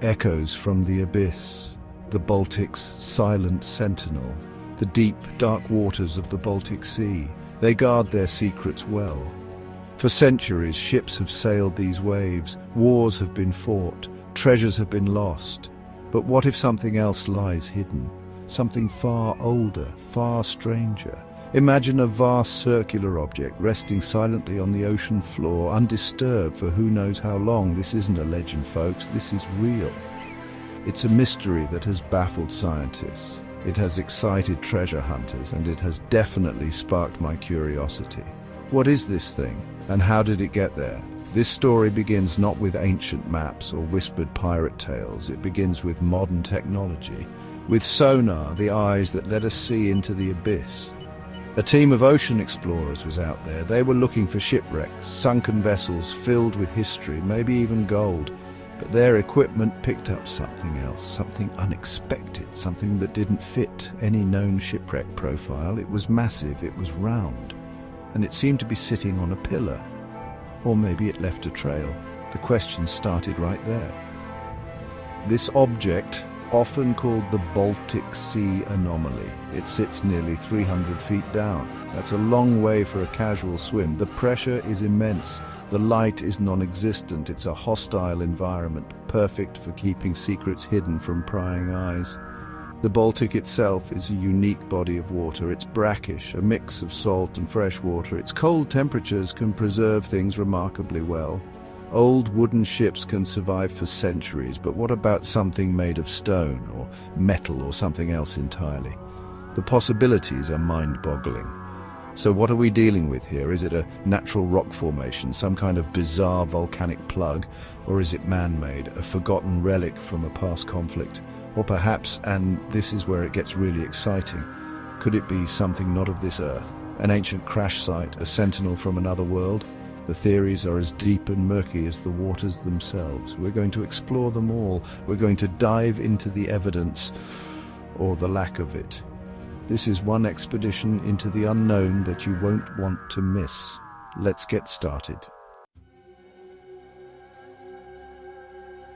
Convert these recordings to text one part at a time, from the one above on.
Echoes from the abyss, the Baltic's silent sentinel, the deep, dark waters of the Baltic Sea. They guard their secrets well. For centuries, ships have sailed these waves, wars have been fought, treasures have been lost. But what if something else lies hidden? Something far older, far stranger. Imagine a vast circular object resting silently on the ocean floor, undisturbed for who knows how long. This isn't a legend, folks, this is real. It's a mystery that has baffled scientists. It has excited treasure hunters, and it has definitely sparked my curiosity. What is this thing, and how did it get there? This story begins not with ancient maps or whispered pirate tales. It begins with modern technology, with sonar, the eyes that let us see into the abyss. A team of ocean explorers was out there. They were looking for shipwrecks, sunken vessels filled with history, maybe even gold. But their equipment picked up something else, something unexpected, something that didn't fit any known shipwreck profile. It was massive, it was round, and it seemed to be sitting on a pillar. Or maybe it left a trail. The question started right there. This object, often called the Baltic Sea anomaly, it sits nearly 300 feet down. That's a long way for a casual swim. The pressure is immense. The light is non-existent. It's a hostile environment, perfect for keeping secrets hidden from prying eyes. The Baltic itself is a unique body of water. It's brackish, a mix of salt and fresh water. Its cold temperatures can preserve things remarkably well. Old wooden ships can survive for centuries, but what about something made of stone or metal or something else entirely? The possibilities are mind-boggling. So what are we dealing with here? Is it a natural rock formation, some kind of bizarre volcanic plug, or is it man-made, a forgotten relic from a past conflict? Or perhaps, and this is where it gets really exciting, could it be something not of this earth? An ancient crash site, a sentinel from another world? The theories are as deep and murky as the waters themselves. We're going to explore them all. We're going to dive into the evidence, or the lack of it. This is one expedition into the unknown that you won't want to miss. Let's get started.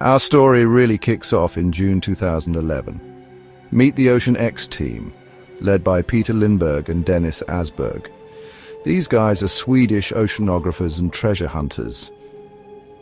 Our story really kicks off in June 2011. Meet the Ocean X team, led by Peter Lindberg and Dennis Asberg. These guys are Swedish oceanographers and treasure hunters.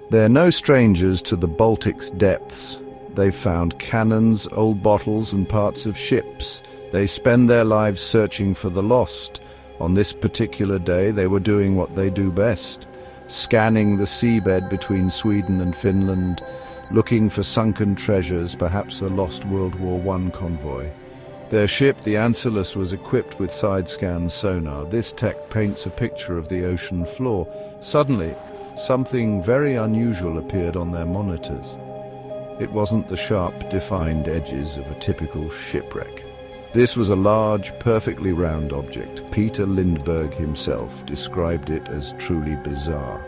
They're no strangers to the Baltic's depths. They've found cannons, old bottles, and parts of ships. They spend their lives searching for the lost. On this particular day, they were doing what they do best, scanning the seabed between Sweden and Finland, looking for sunken treasures, perhaps a lost World War I convoy. Their ship, the Ancillus, was equipped with side-scan sonar. This tech paints a picture of the ocean floor. Suddenly, something very unusual appeared on their monitors. It wasn't the sharp, defined edges of a typical shipwreck. This was a large, perfectly round object. Peter Lindberg himself described it as truly bizarre.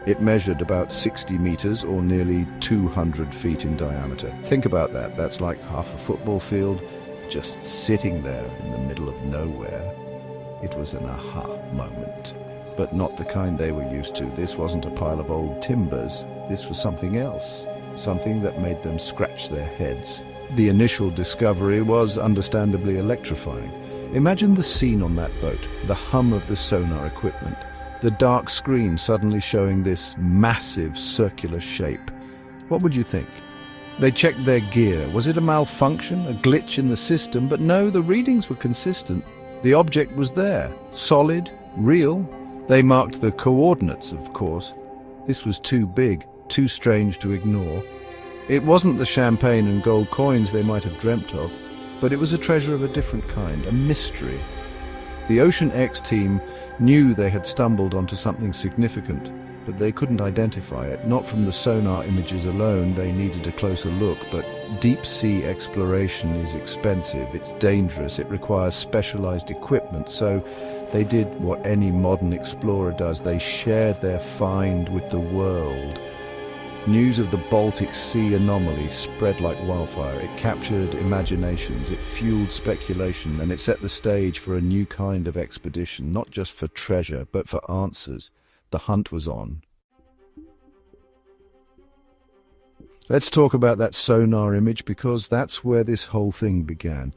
It measured about 60 meters, or nearly 200 feet in diameter. Think about that. That's like half a football field, just sitting there in the middle of nowhere. It was an aha moment, but not the kind they were used to. This wasn't a pile of old timbers. This was something else, something that made them scratch their heads. The initial discovery was understandably electrifying. Imagine the scene on that boat, the hum of the sonar equipment, the dark screen suddenly showing this massive circular shape. What would you think? They checked their gear. Was it a malfunction, a glitch in the system? But no, the readings were consistent. The object was there, solid, real. They marked the coordinates, of course. This was too big, too strange to ignore. It wasn't the champagne and gold coins they might have dreamt of, but it was a treasure of a different kind, a mystery. The Ocean X team knew they had stumbled onto something significant, but they couldn't identify it. Not from the sonar images alone. They needed a closer look, but deep-sea exploration is expensive, it's dangerous, it requires specialized equipment, so they did what any modern explorer does. They shared their find with the world. News of the Baltic Sea anomaly spread like wildfire. It captured imaginations, it fueled speculation, and it set the stage for a new kind of expedition, not just for treasure, but for answers. The hunt was on. Let's talk about that sonar image because that's where this whole thing began.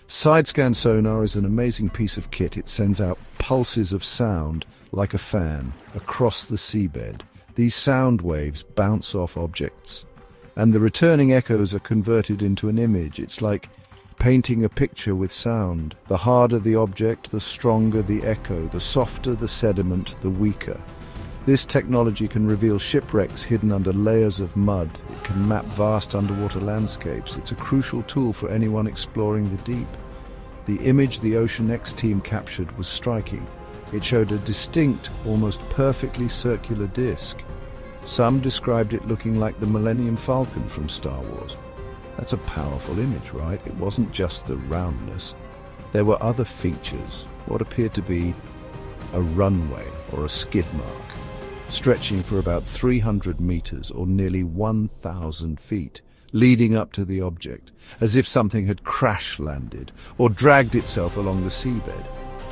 Side-scan sonar is an amazing piece of kit. It sends out pulses of sound like a fan across the seabed. These sound waves bounce off objects, and the returning echoes are converted into an image. It's like painting a picture with sound. The harder the object, the stronger the echo. The softer the sediment, the weaker. This technology can reveal shipwrecks hidden under layers of mud. It can map vast underwater landscapes. It's a crucial tool for anyone exploring the deep. The image the Ocean X team captured was striking. It showed a distinct, almost perfectly circular disc. Some described it looking like the Millennium Falcon from Star Wars. That's a powerful image, right? It wasn't just the roundness. There were other features, what appeared to be a runway or a skid mark, stretching for about 300 meters or nearly 1,000 feet, leading up to the object, as if something had crash-landed or dragged itself along the seabed.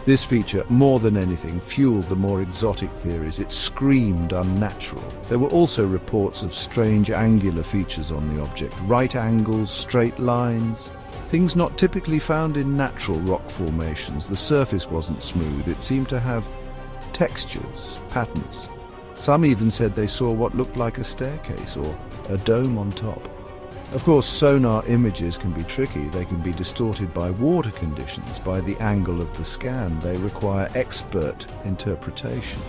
This feature, more than anything, fueled the more exotic theories. It screamed unnatural. There were also reports of strange angular features on the object, right angles, straight lines, things not typically found in natural rock formations. The surface wasn't smooth. It seemed to have textures, patterns. Some even said they saw what looked like a staircase or a dome on top. Of course, sonar images can be tricky. They can be distorted by water conditions, by the angle of the scan. They require expert interpretation.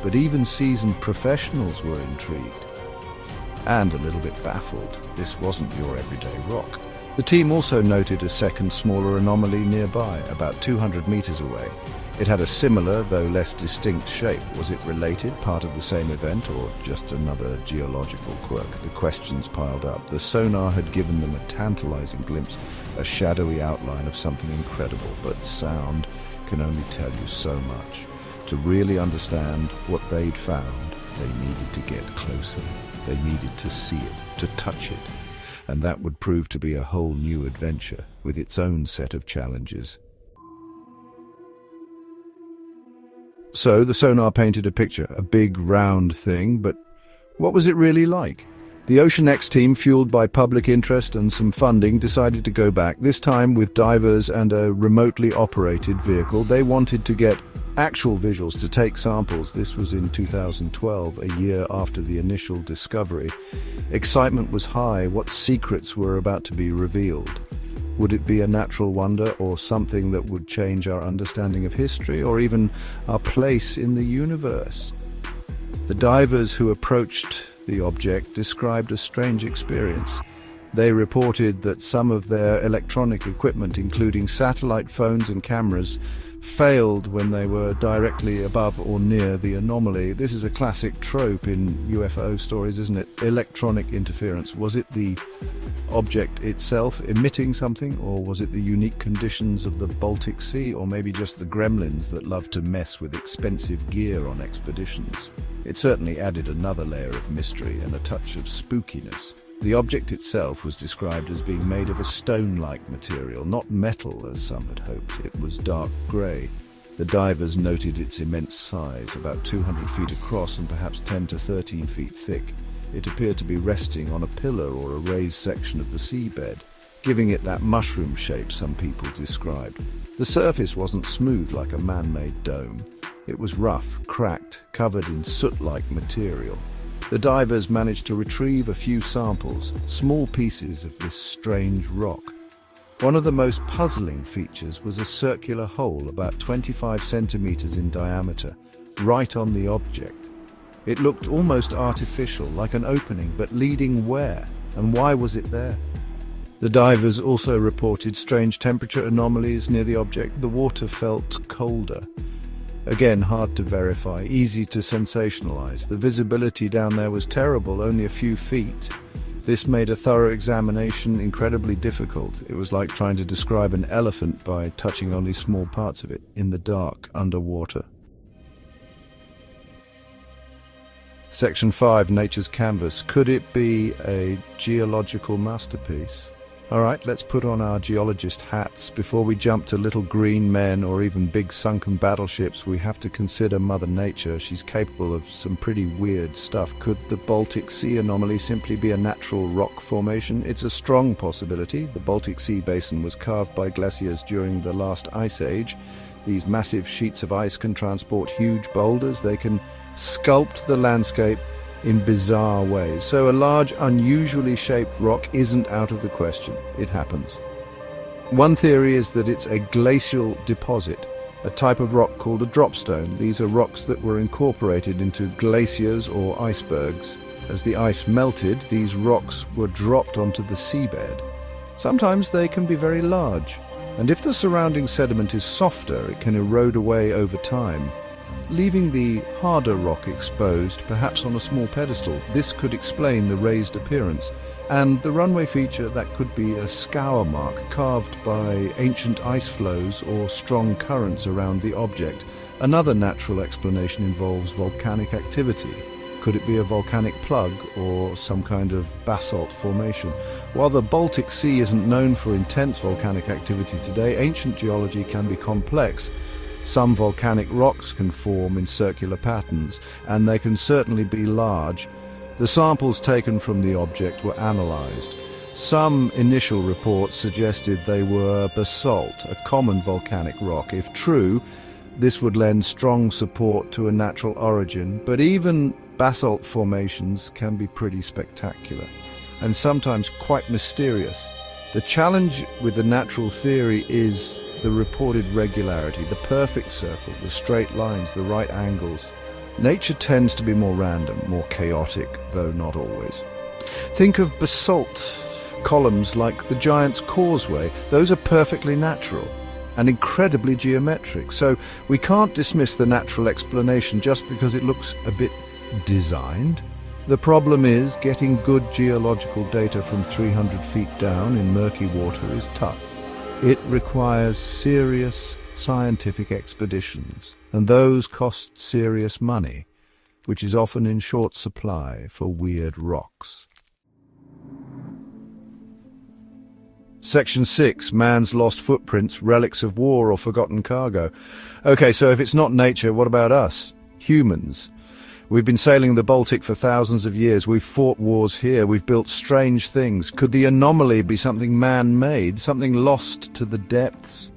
But even seasoned professionals were intrigued and a little bit baffled. This wasn't your everyday rock. The team also noted a second smaller anomaly nearby, about 200 meters away. It had a similar, though less distinct shape. Was it related, part of the same event, or just another geological quirk? The questions piled up. The sonar had given them a tantalizing glimpse, a shadowy outline of something incredible, but sound can only tell you so much. To really understand what they'd found, they needed to get closer. They needed to see it, to touch it. And that would prove to be a whole new adventure, with its own set of challenges. So the sonar painted a picture, a big round thing, but what was it really like? The Ocean X team, fueled by public interest and some funding, decided to go back, this time with divers and a remotely operated vehicle. They wanted to get actual visuals, to take samples. This was in 2012, a year after the initial discovery. Excitement was high. What secrets were about to be revealed? Would it be a natural wonder or something that would change our understanding of history or even our place in the universe? The divers who approached the object described a strange experience. They reported that some of their electronic equipment, including satellite phones and cameras, failed when they were directly above or near the anomaly. This is a classic trope in UFO stories, isn't it? Electronic interference. Was it the object itself emitting something, or was it the unique conditions of the Baltic Sea, or maybe just the gremlins that love to mess with expensive gear on expeditions? It certainly added another layer of mystery and a touch of spookiness. The object itself was described as being made of a stone-like material, not metal as some had hoped. It was dark grey. The divers noted its immense size, about 200 feet across and perhaps 10 to 13 feet thick. It appeared to be resting on a pillar or a raised section of the seabed, giving it that mushroom shape some people described. The surface wasn't smooth like a man-made dome. It was rough, cracked, covered in soot-like material. The divers managed to retrieve a few samples, small pieces of this strange rock. One of the most puzzling features was a circular hole about 25 centimeters in diameter, right on the object. It looked almost artificial, like an opening, but leading where? And why was it there? The divers also reported strange temperature anomalies near the object. The water felt colder. Again, hard to verify, easy to sensationalize. The visibility down there was terrible, only a few feet. This made a thorough examination incredibly difficult. It was like trying to describe an elephant by touching only small parts of it, in the dark, underwater. Section 5, Nature's Canvas. Could it be a geological masterpiece? All right, let's put on our geologist hats. Before we jump to little green men or even big sunken battleships, we have to consider Mother Nature. She's capable of some pretty weird stuff. Could the Baltic Sea anomaly simply be a natural rock formation? It's a strong possibility. The Baltic Sea basin was carved by glaciers during the last ice age. These massive sheets of ice can transport huge boulders. They can sculpt the landscape in bizarre ways. So a large, unusually shaped rock isn't out of the question. It happens. One theory is that it's a glacial deposit, a type of rock called a dropstone. These are rocks that were incorporated into glaciers or icebergs. As the ice melted, these rocks were dropped onto the seabed. Sometimes they can be very large, and if the surrounding sediment is softer, it can erode away over time, leaving the harder rock exposed, perhaps on a small pedestal. This could explain the raised appearance. And the runway feature, that could be a scour mark carved by ancient ice flows or strong currents around the object. Another natural explanation involves volcanic activity. Could it be a volcanic plug or some kind of basalt formation? While the Baltic Sea isn't known for intense volcanic activity today, ancient geology can be complex. Some volcanic rocks can form in circular patterns, and they can certainly be large. The samples taken from the object were analysed. Some initial reports suggested they were basalt, a common volcanic rock. If true, this would lend strong support to a natural origin, but even basalt formations can be pretty spectacular, and sometimes quite mysterious. The challenge with the natural theory is the reported regularity, the perfect circle, the straight lines, the right angles. Nature tends to be more random, more chaotic, though not always. Think of basalt columns like the Giant's Causeway. Those are perfectly natural and incredibly geometric, so we can't dismiss the natural explanation just because it looks a bit designed. The problem is getting good geological data from 300 feet down in murky water is tough. It requires serious scientific expeditions, and those cost serious money, which is often in short supply for weird rocks. Section 6. Man's lost footprints, relics of war or forgotten cargo. Okay, so if it's not nature, what about us? Humans. We've been sailing the Baltic for thousands of years. We've fought wars here. We've built strange things. Could the anomaly be something man-made, something lost to the depths?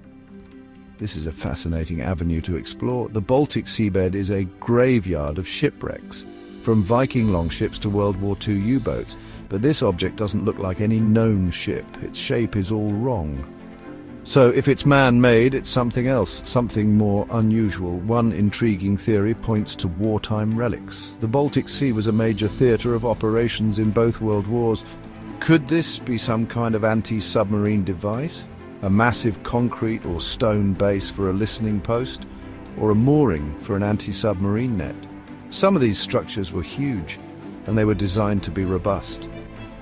This is a fascinating avenue to explore. The Baltic seabed is a graveyard of shipwrecks, from Viking longships to World War II U-boats. But this object doesn't look like any known ship. Its shape is all wrong. So if it's man-made, it's something else, something more unusual. One intriguing theory points to wartime relics. The Baltic Sea was a major theatre of operations in both world wars. Could this be some kind of anti-submarine device? A massive concrete or stone base for a listening post? Or a mooring for an anti-submarine net? Some of these structures were huge, and they were designed to be robust,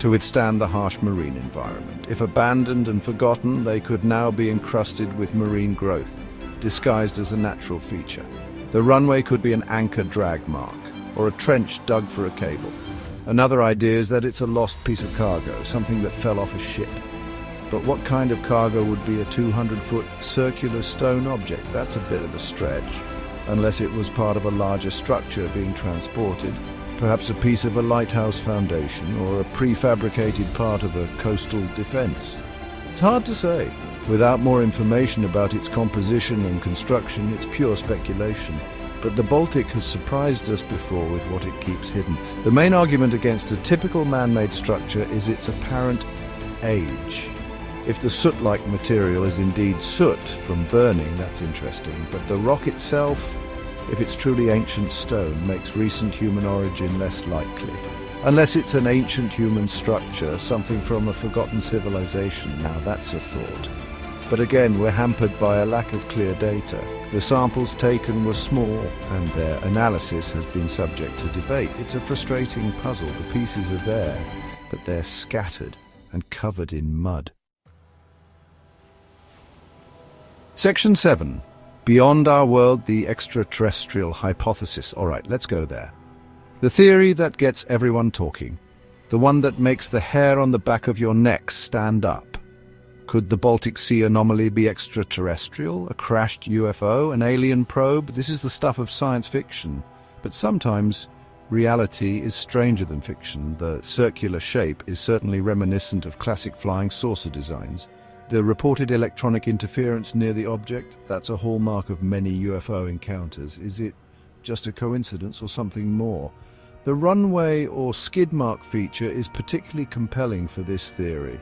to withstand the harsh marine environment. If abandoned and forgotten, they could now be encrusted with marine growth, disguised as a natural feature. The runway could be an anchor drag mark, or a trench dug for a cable. Another idea is that it's a lost piece of cargo, something that fell off a ship. But what kind of cargo would be a 200-foot circular stone object? That's a bit of a stretch, unless it was part of a larger structure being transported. Perhaps a piece of a lighthouse foundation or a prefabricated part of a coastal defense. It's hard to say. Without more information about its composition and construction, it's pure speculation. But the Baltic has surprised us before with what it keeps hidden. The main argument against a typical man-made structure is its apparent age. If the soot-like material is indeed soot from burning, that's interesting. But the rock itself, if it's truly ancient stone, makes recent human origin less likely. Unless it's an ancient human structure, something from a forgotten civilization. Now that's a thought. But again, we're hampered by a lack of clear data. The samples taken were small, and their analysis has been subject to debate. It's a frustrating puzzle. The pieces are there, but they're scattered and covered in mud. Section 7. Beyond our world, the extraterrestrial hypothesis. All right, let's go there. The theory that gets everyone talking. The one that makes the hair on the back of your neck stand up. Could the Baltic Sea anomaly be extraterrestrial, a crashed UFO, an alien probe? This is the stuff of science fiction. But sometimes reality is stranger than fiction. The circular shape is certainly reminiscent of classic flying saucer designs. The reported electronic interference near the object, that's a hallmark of many UFO encounters. Is it just a coincidence or something more? The runway or skid mark feature is particularly compelling for this theory.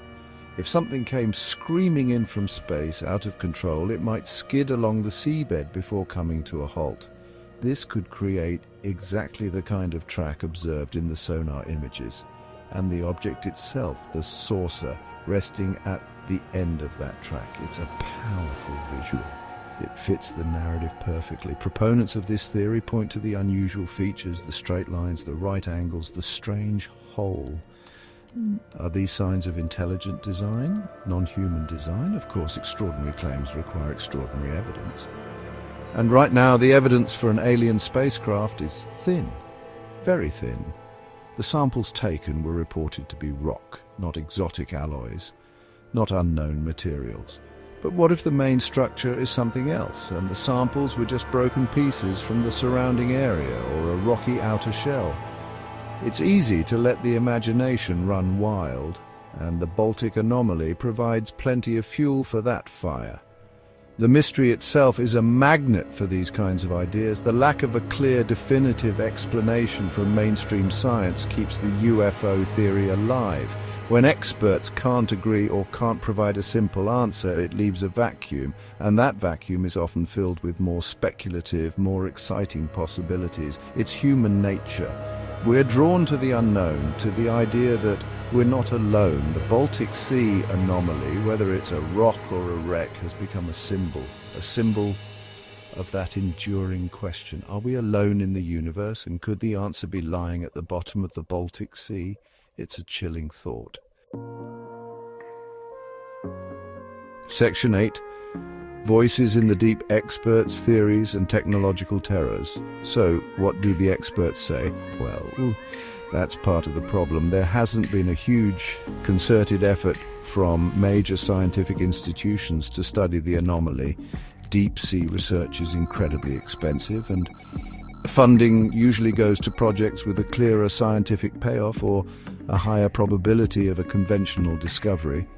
If something came screaming in from space, out of control, it might skid along the seabed before coming to a halt. This could create exactly the kind of track observed in the sonar images, and the object itself, the saucer, resting at the end of that track. It's a powerful visual. It fits the narrative perfectly. Proponents of this theory point to the unusual features, the straight lines, the right angles, the strange hole. Are these signs of intelligent design? Non-human design? Of course, extraordinary claims require extraordinary evidence. And right now, the evidence for an alien spacecraft is thin, very thin. The samples taken were reported to be rock, not exotic alloys, not unknown materials. But what if the main structure is something else, and the samples were just broken pieces from the surrounding area or a rocky outer shell? It's easy to let the imagination run wild, and the Baltic anomaly provides plenty of fuel for that fire. The mystery itself is a magnet for these kinds of ideas. The lack of a clear, definitive explanation from mainstream science keeps the UFO theory alive. When experts can't agree or can't provide a simple answer, it leaves a vacuum, and that vacuum is often filled with more speculative, more exciting possibilities. It's human nature. We're drawn to the unknown, to the idea that we're not alone. The Baltic Sea anomaly, whether it's a rock or a wreck, has become a symbol of that enduring question. Are we alone in the universe, and could the answer be lying at the bottom of the Baltic Sea? It's a chilling thought. Section 8. Voices in the deep, experts, theories and technological terrors. So, what do the experts say? Well, that's part of the problem. There hasn't been a huge concerted effort from major scientific institutions to study the anomaly. Deep sea research is incredibly expensive, and funding usually goes to projects with a clearer scientific payoff or a higher probability of a conventional discovery.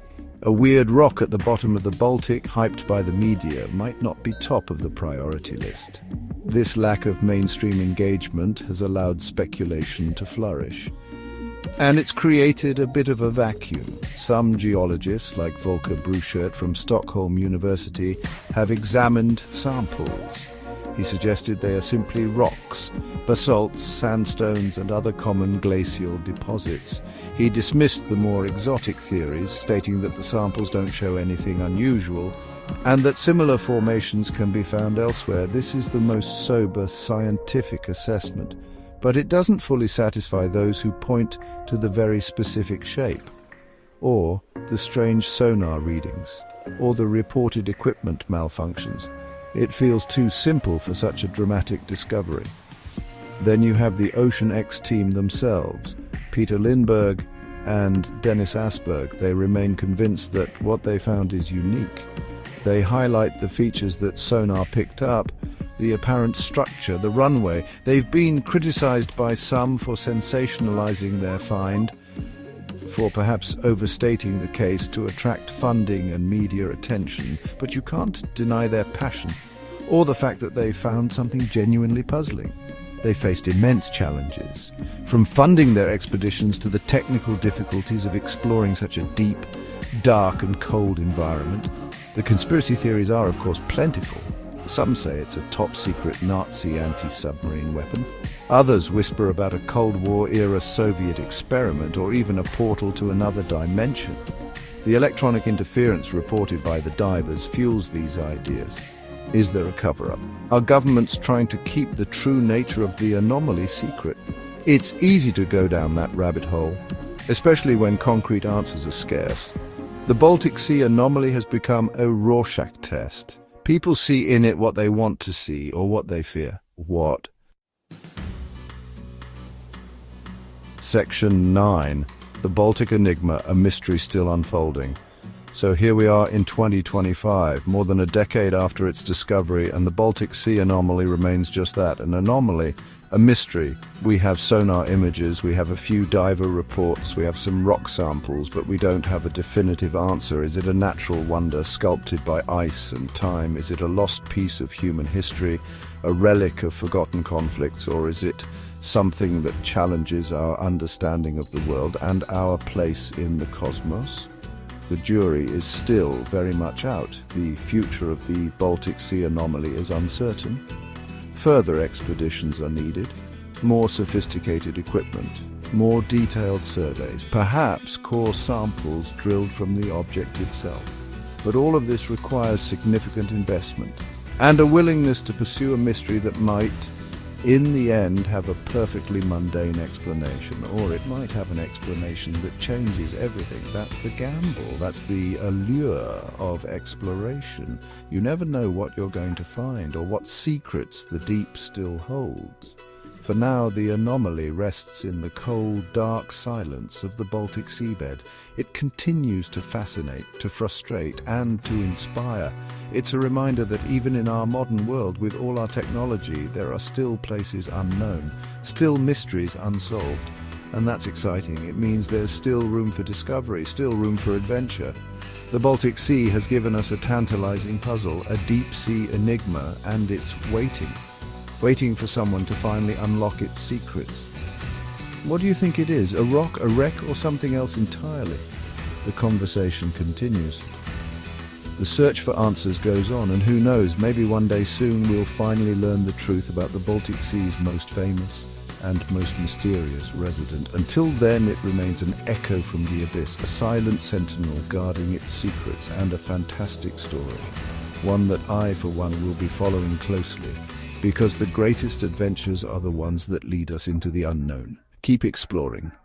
A weird rock at the bottom of the Baltic, hyped by the media, might not be top of the priority list. This lack of mainstream engagement has allowed speculation to flourish. And it's created a bit of a vacuum. Some geologists, like Volker Bruchert from Stockholm University, have examined samples. He suggested they are simply rocks, basalts, sandstones and other common glacial deposits. He dismissed the more exotic theories, stating that the samples don't show anything unusual and that similar formations can be found elsewhere. This is the most sober scientific assessment, but it doesn't fully satisfy those who point to the very specific shape, or the strange sonar readings, or the reported equipment malfunctions. It feels too simple for such a dramatic discovery. Then you have the Ocean X team themselves, Peter Lindbergh and Dennis Asberg. They remain convinced that what they found is unique. They highlight the features that sonar picked up, the apparent structure, the runway. They've been criticized by some for sensationalizing their find, for perhaps overstating the case to attract funding and media attention, but you can't deny their passion, or the fact that they found something genuinely puzzling. They faced immense challenges, from funding their expeditions to the technical difficulties of exploring such a deep, dark and cold environment. The conspiracy theories are, of course, plentiful. Some say it's a top-secret Nazi anti-submarine weapon. Others whisper about a Cold War-era Soviet experiment, or even a portal to another dimension. The electronic interference reported by the divers fuels these ideas. Is there a cover-up? Are governments trying to keep the true nature of the anomaly secret? It's easy to go down that rabbit hole, especially when concrete answers are scarce. The Baltic Sea anomaly has become a Rorschach test. People see in it what they want to see, or what they fear. What? Section 9. The Baltic Enigma, a mystery still unfolding. So here we are in 2025, more than a decade after its discovery, and the Baltic Sea anomaly remains just that, an anomaly, a mystery. We have sonar images, we have a few diver reports, we have some rock samples, but we don't have a definitive answer. Is it a natural wonder sculpted by ice and time? Is it a lost piece of human history, a relic of forgotten conflicts, or is it something that challenges our understanding of the world and our place in the cosmos? The jury is still very much out. The future of the Baltic Sea anomaly is uncertain. Further expeditions are needed, more sophisticated equipment, more detailed surveys, perhaps core samples drilled from the object itself. But all of this requires significant investment and a willingness to pursue a mystery that might, in the end, have a perfectly mundane explanation, or it might have an explanation that changes everything. That's the gamble, that's the allure of exploration. You never know what you're going to find or what secrets the deep still holds. For now, the anomaly rests in the cold, dark silence of the Baltic seabed. It continues to fascinate, to frustrate, and to inspire. It's a reminder that even in our modern world, with all our technology, there are still places unknown, still mysteries unsolved. And that's exciting. It means there's still room for discovery, still room for adventure. The Baltic Sea has given us a tantalizing puzzle, a deep-sea enigma, and it's waiting for someone to finally unlock its secrets. What do you think it is? A rock, a wreck, or something else entirely? The conversation continues. The search for answers goes on, and who knows, maybe one day soon we'll finally learn the truth about the Baltic Sea's most famous and most mysterious resident. Until then, it remains an echo from the abyss, a silent sentinel guarding its secrets, and a fantastic story. One that I, for one, will be following closely, because the greatest adventures are the ones that lead us into the unknown. Keep exploring.